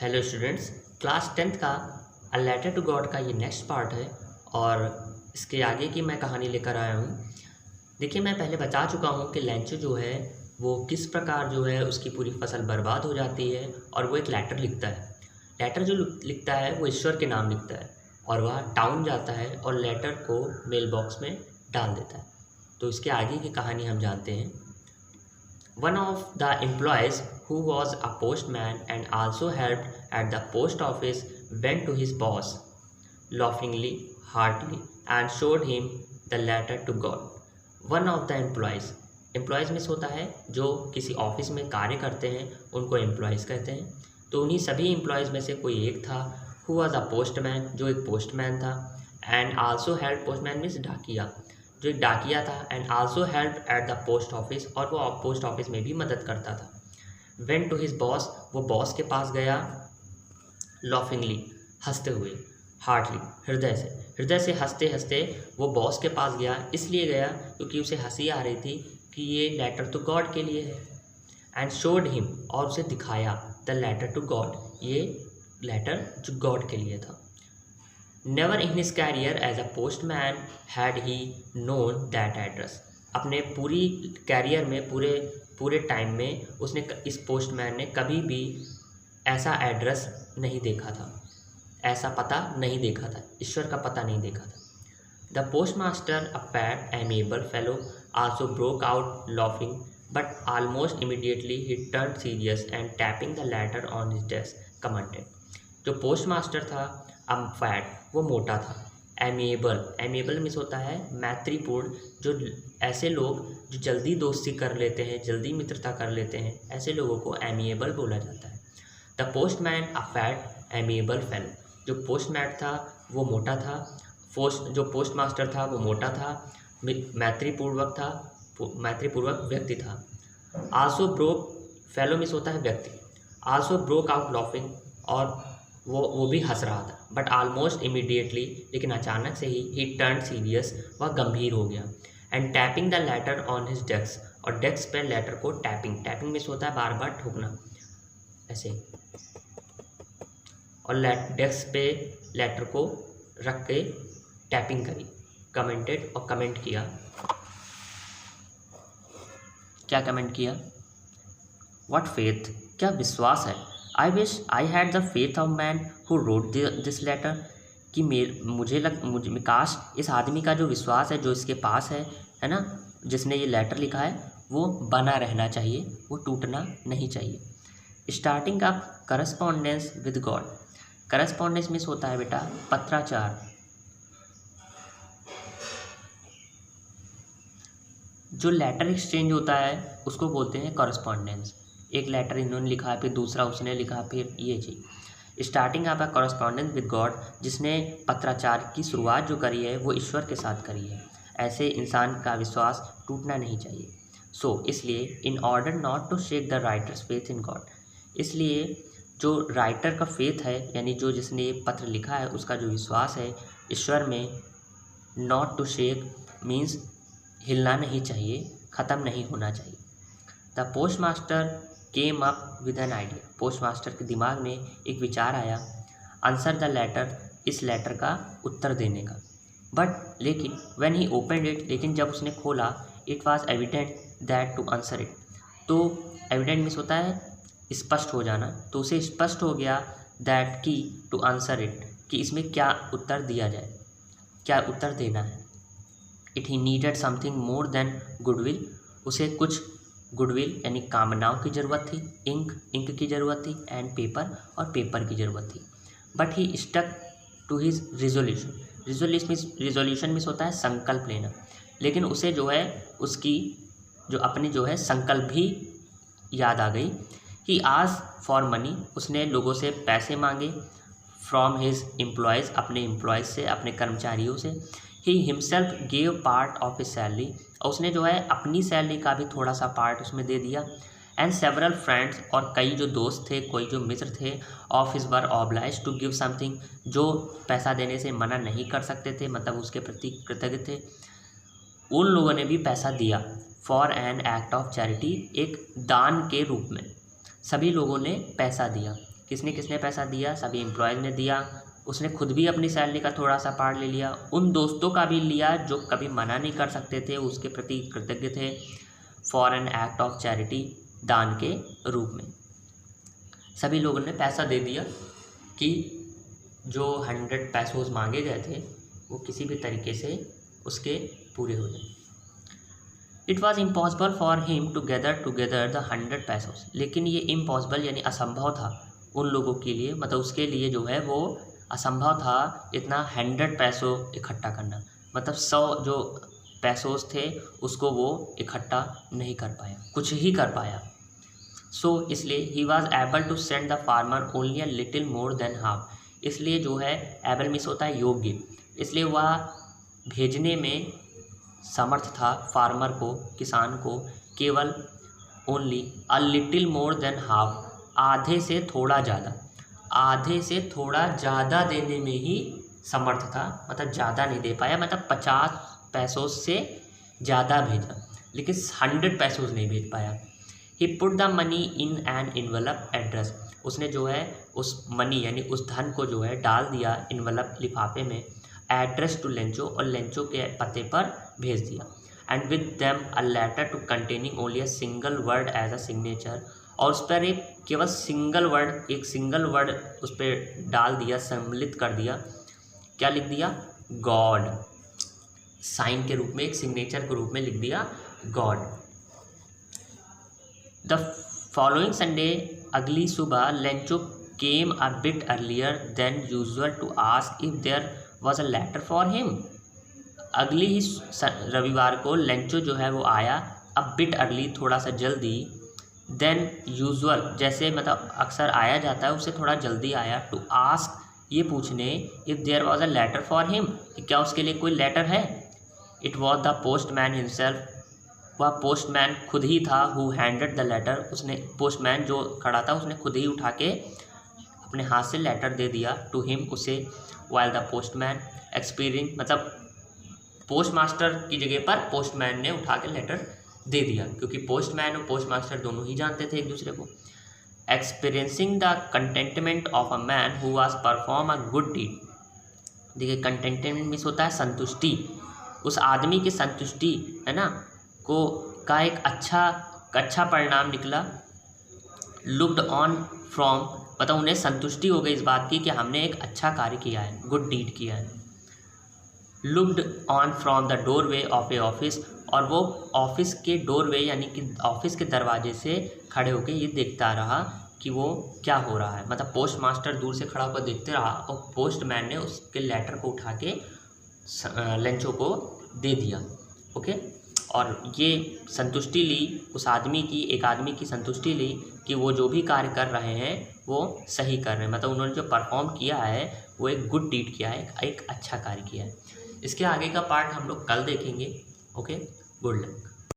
Hello students, class 10th का अ letter to God का ये नेक्स्ट पार्ट है और इसके आगे की मैं कहानी लेकर आया हूँ। देखिए, मैं पहले बता चुका हूँ कि लैंचो जो है वो किस प्रकार जो है उसकी पूरी फसल बर्बाद हो जाती है और वो एक लेटर लिखता है। लेटर जो लिखता है वो ईश्वर के नाम लिखता है और वह टाउन जाता है और लेटर को मेल बॉक्स में डाल देता है। तो इसके आगे की कहानी हम जानते हैं। One of the employees, who was a postman and also helped at the post office, went to his boss, laughingly, heartily, and showed him the letter to God. One of the employees में होता है जो किसी office में कार्य करते हैं, उनको एम्प्लॉयज़ कहते हैं। तो उन्हीं सभी एम्प्लॉयज़ में से कोई एक था, who was a postman, जो एक पोस्टमैन था, and also helped, postman means डाकिया, जो एक डाकिया था, and also help at the post office, और वो पोस्ट ऑफिस में भी मदद करता था। वेंट टू हिज बॉस, वो बॉस के पास गया, लॉफिंगली, हंसते हुए, हार्टली, हृदय से हंसते हंसते वो बॉस के पास गया। इसलिए गया क्योंकि उसे हंसी आ रही थी कि ये लेटर तो गॉड के लिए है। एंड शोड हिम, और उसे दिखाया, द लेटर टू गॉड, ये लेटर जो गॉड के लिए था। Never in his career as a postman had he known that address. अपने पूरी कैरियर में पूरे टाइम में उसने इस पोस्टमैन ने कभी भी ऐसा एड्रेस नहीं देखा था, ऐसा पता नहीं देखा था, ईश्वर का पता नहीं देखा था। The post master, a fat amiable fellow, also broke out laughing, but almost immediately he turn serious and tapping the later on his desk commented. जो पोस्ट मास्टर था, अब फैट, वो मोटा था। एमिएबल मीन्स होता है मैत्रीपूर्ण, जो ऐसे लोग जो जल्दी दोस्ती कर लेते हैं, जल्दी मित्रता कर लेते हैं, ऐसे लोगों को एमिएबल बोला जाता है। The postman, a fat amiable fellow, जो पोस्टमैन था वो मोटा था, जो पोस्ट मास्टर था वो मोटा था, मैत्रीपूर्वक व्यक्ति था। आल्सो ब्रोक, फेलो मीन्स होता है व्यक्ति, आल्सो ब्रोक आउट लॉफिंग, और वो भी हंस रहा था। बट ऑलमोस्ट इमीडिएटली, लेकिन अचानक से ही टर्न सीरियस, वह गंभीर हो गया। And tapping the later on his desk, और डेस्क पे लेटर को टैपिंग मिस होता है बार बार ठोकना ऐसे, और डेस्क पे लेटर को रख के टैपिंग करी, कमेंटेड, और कमेंट किया। क्या कमेंट किया? व्हाट फेथ, क्या विश्वास है। I wish I had the faith of man who wrote this letter, कि मुझे काश इस आदमी का जो विश्वास है, जो इसके पास है ना, जिसने ये लेटर लिखा है, वो बना रहना चाहिए, वो टूटना नहीं चाहिए। Starting up correspondence with God, correspondence means होता है बेटा पत्राचार। जो लेटर एक्सचेंज होता है उसको बोलते हैं कॉरेस्पॉन्डेंस। एक लेटर इन्होंने लिखा, फिर दूसरा उसने लिखा, फिर ये चीज़। Starting of a correspondence with God, जिसने पत्राचार की शुरुआत जो करी है वो ईश्वर के साथ करी है। ऐसे इंसान का विश्वास टूटना नहीं चाहिए। इसलिए in order not to shake the writer's faith in God, इसलिए जो राइटर का फेथ है, यानी जो जिसने ये पत्र लिखा है, उसका जो विश्वास है ईश्वर में, नॉट टू शेक मीन्स हिलना नहीं चाहिए, ख़त्म नहीं होना चाहिए। The post master came up with an idea, post master के दिमाग में एक विचार आया, आंसर द लेटर, इस लेटर का उत्तर देने का। बट लेकिन व्हेन ही ओपनड इट, लेकिन जब उसने खोला, it was evident that to answer it, तो एविडेंट मीन्स होता है स्पष्ट हो जाना, तो उसे स्पष्ट हो गया दैट की टू आंसर इट, कि इसमें क्या उत्तर दिया जाए, क्या उत्तर देना है। It he needed something more than goodwill, उसे कुछ गुडविल यानी कामनाओं की ज़रूरत थी, इंक की ज़रूरत थी, एंड पेपर, और पेपर की ज़रूरत थी। But he stuck to his resolution means होता है संकल्प लेना, लेकिन उसे जो है उसकी जो अपनी जो है संकल्प भी याद आ गई। ही आस्क्ड फॉर मनी, उसने लोगों से पैसे मांगे, फ्रॉम हिज एम्प्लॉयज़, अपने एम्प्लॉयज़ से, अपने कर्मचारियों से। He himself gave part of his salary, और उसने जो है अपनी सैलरी का भी थोड़ा सा पार्ट उसमें दे दिया। एंड सेवरल फ्रेंड्स, और कई जो दोस्त थे, कोई जो मित्र थे, of his were obliged to give something, जो पैसा देने से मना नहीं कर सकते थे, मतलब उसके प्रति कृतज्ञ थे, उन लोगों ने भी पैसा दिया। For an act of charity, एक दान के रूप में सभी लोगों ने पैसा दिया। किसने किसने पैसा दिया? सभी एम्प्लॉयज़ ने दिया। उसने खुद भी अपनी सैलरी का थोड़ा सा पार्ट ले लिया, उन दोस्तों का भी लिया जो कभी मना नहीं कर सकते थे, उसके प्रति कृतज्ञ थे, for an act of charity, दान के रूप में। सभी लोगों ने पैसा दे दिया कि जो 100 पैसों मांगे गए थे वो किसी भी तरीके से उसके पूरे हो जाए। It was impossible for him to gather together the 100 पैसों, लेकिन ये इम्पॉसिबल यानी असंभव था उन लोगों के लिए, मतलब उसके लिए जो है वो असंभव था इतना 100 पैसों इकट्ठा करना, मतलब 100 जो पैसों थे उसको वो इकट्ठा नहीं कर पाया, कुछ ही कर पाया। सो इसलिए he was able to send the farmer only a little more than half, इसलिए जो है एबल मिस होता है योग्य, इसलिए वह भेजने में समर्थ था फार्मर को, किसान को, केवल only a little more than half, आधे से थोड़ा ज़्यादा, आधे से थोड़ा ज़्यादा देने में ही समर्थ था, मतलब ज़्यादा नहीं दे पाया, मतलब 50 पैसों से ज़्यादा भेजा, लेकिन 100 पैसों नहीं भेज पाया। He put the money in an envelope address, उसने जो है उस मनी यानी उस धन को जो है डाल दिया इन्वेलप लिफाफे में, एड्रेस टू लेंचो, और लेंचो के पते पर भेज दिया। And with them a letter to containing only a single word as a signature, और उस पर एक केवल सिंगल वर्ड उस पर डाल दिया, सम्मिलित कर दिया। क्या लिख दिया? गॉड, साइन के रूप में, एक सिग्नेचर के रूप में लिख दिया गॉड। द फॉलोइंग संडे, अगली सुबह, Lencho came a bit earlier than usual to ask if there was a letter for him. अगली ही रविवार को लेंचो जो है वो आया अ बिट अर्ली, थोड़ा सा जल्दी, देन यूजुअल, जैसे मतलब अक्सर आया जाता है उससे थोड़ा जल्दी आया, टू आस्क, ये पूछने, if there was a letter for him, क्या उसके लिए कोई लेटर है। It was the postman himself, वह पोस्टमैन खुद ही था, हु हैंडेड द लेटर, उसने, पोस्टमैन जो खड़ा था उसने खुद ही उठा के अपने हाथ से लेटर दे दिया, टू हिम, उसे, वाइल द पोस्टमैन एक्सपीरियंस, मतलब पोस्ट मास्टर की जगह पर पोस्टमैन ने उठा के लेटर दे दिया, क्योंकि पोस्टमैन और पोस्ट मास्टर दोनों ही जानते थे एक दूसरे को। Experiencing the contentment of a man who was perform a good deed, देखिए कंटेंटमेंट मीन्स होता है संतुष्टि, उस आदमी की संतुष्टि है ना को का एक अच्छा परिणाम निकला। लुक्ड ऑन फ्रॉम, मतलब उन्हें संतुष्टि हो गई इस बात की कि हमने एक अच्छा कार्य किया है, गुड डीड किया है। Looked on from the doorway of A office, और वो ऑफिस के डोरवे यानी कि ऑफिस के दरवाजे से खड़े होकर ये देखता रहा कि वो क्या हो रहा है, मतलब पोस्ट मास्टर दूर से खड़ा होकर देखते रहा और पोस्टमैन ने उसके लेटर को उठा के लेंचो को दे दिया। ओके, और ये संतुष्टि ली उस आदमी की, एक आदमी की संतुष्टि ली कि वो जो भी कार्य कर रहे हैं वो सही कर रहे हैं, मतलब उन्होंने जो परफॉर्म किया है वो एक गुड डीड किया है, एक अच्छा कार्य किया है। इसके आगे का पार्ट हम लोग कल देखेंगे। Okay, good luck.